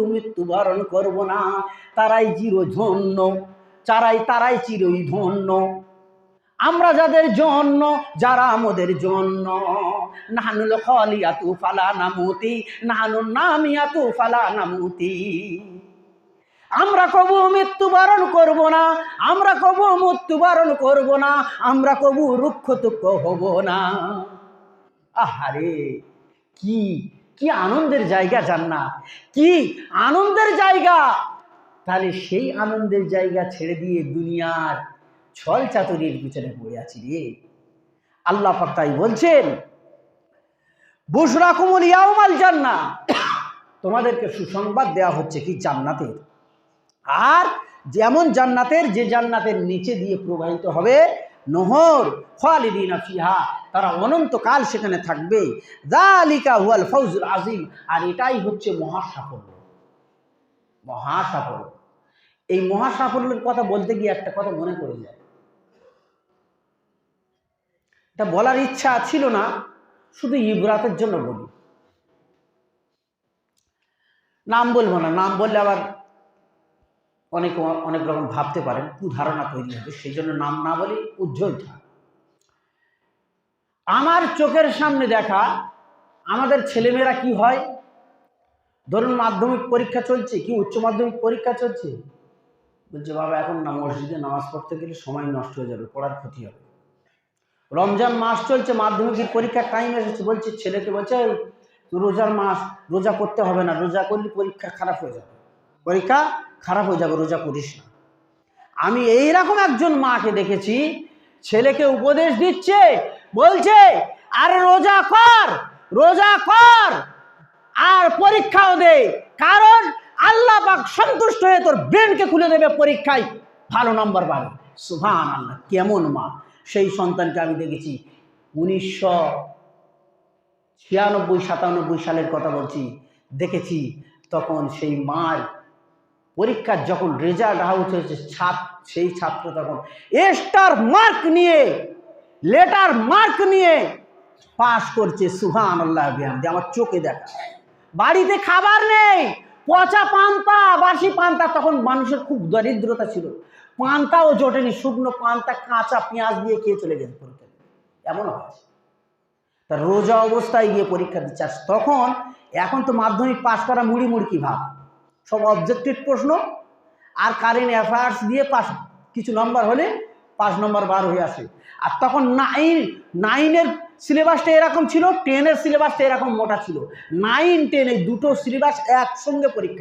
মৃত্যুবরণ করব না, তারাই চিরধন্য, তারাই চিরই ধন্য। আমরা যাদের জন্য, যারা আমাদের জন্য, নাহানুল খালিয়াতু ফালা নামুতি, নাহানুন নামিয়াতু ফালা নামুতি। আমরা কবু মৃত্যুবরণ করব না, আমরা কবু মৃত্যুবরণ করব না, আমরা কবু রুক্ষতুক্ষ হব না। আহারে কি কি আনন্দের জায়গা জান্নাত, কি আনন্দের জায়গা। তাহলে সেই আনন্দের জায়গা ছেড়ে দিয়ে দুনিয়ার ছল চাতুরির পিছনে পড়ে আছি রে। আল্লাহ পাক তাই বলছেন, বুশরাকুমুল ইয়াউমাল জান্নাহ, তোমাদেরকে সুসংবাদ দেওয়া হচ্ছে কি জান্নাতের। আর যেমন জান্নাতের, যে জান্নাতের নিচে দিয়ে প্রবাহিত হবে নহর, খালিদিনা ফিহা, তারা অনন্তকাল সেখানে থাকবে। যালিকা হুয়াল ফাউজুল আযীম, আর এটাই হচ্ছে মহাসাফল্য, মহাসাফল্য। এই মহাসাফল্যের কথা বলতে গিয়ে একটা কথা মনে পড়ে যায়, এটা বলার ইচ্ছা ছিল না, শুধু ইবরাতের জন্য বলি। নাম বলবো না, নাম বললে আবার অনেক রকম ভাবতে পারেন, কুধারণা তৈরি হবে, সেই জন্য নাম না বলি, উজ্জ্বল থাক। আমার চোখের সামনে দেখা আমাদের ছেলেমেয়েরা কি হয়, ধরুন মাধ্যমিক পরীক্ষা চলছে, কি উচ্চ মাধ্যমিক পরীক্ষা চলছে, বলছে বাবা এখন না, মসজিদে নামাজ পড়তে গেলে সময় নষ্ট হয়ে যাবে, পড়ার ক্ষতি হবে। রমজান মাস চলছে, মাধ্যমিকের পরীক্ষার টাইম এসেছে, বলছে ছেলেকে, বলছে রোজার মাস, রোজা করতে হবে না, রোজা করলে পরীক্ষা খারাপ হয়ে যাবে, পরীক্ষা খারাপ হয়ে যাবে, রোজা করিস না। আমি এইরকম একজন মাকে দেখেছি, ছেলেকে উপদেশ দিচ্ছে, বলছে আরে রোজা কর, রোজা কর, আর পরীক্ষাও দে, কারণ আল্লাহ পাক সন্তুষ্ট হয়ে তোর ব্রেনকে খুলে দেবে, পরীক্ষায় ভালো নাম্বার পাবে। সুবহানাল্লাহ, কেমন মা! সেই সন্তানকে আমি দেখেছি 1996-97 সালের কথা বলছি, দেখেছি তখন সেই মার পরীক্ষার যখন রেজাল্ট আউট হয়েছে, সেই ছাত্র তখন স্টার মার্ক নিয়ে, লেটার মার্ক নিয়ে পাস করছে। সুবহানাল্লাহ, আমার চোখে দেখা। বাড়িতে খাবার নেই, পচা পান্তা, বাসি পান্তা, তখন মানুষের খুব দরিদ্রতা ছিল, পান্তাও জোটেনি, শুকনো পান্তা কাঁচা পেঁয়াজ দিয়ে খেয়ে চলে গেছে পরীক্ষা, এমন হয়েছে। তার রোজা অবস্থায় গিয়ে পরীক্ষা দিচ্ছে। তখন, এখন তো মাধ্যমিক পাস করা মুড়ি মুড়কি ভাব, সব অবজেক্টিভ প্রশ্ন আর কারেন্ট অ্যাফেয়ার্স দিয়ে পাস, কিছু নম্বর হলে 5 নম্বর বার হয়ে আসে। আর তখন নাইনের সিলেবাসটা এরকম ছিল, 10-এর সিলেবাসটা এরকম মোটা ছিল। 9-10 এই দুটো সিলেবাস একসঙ্গে পরীক্ষা।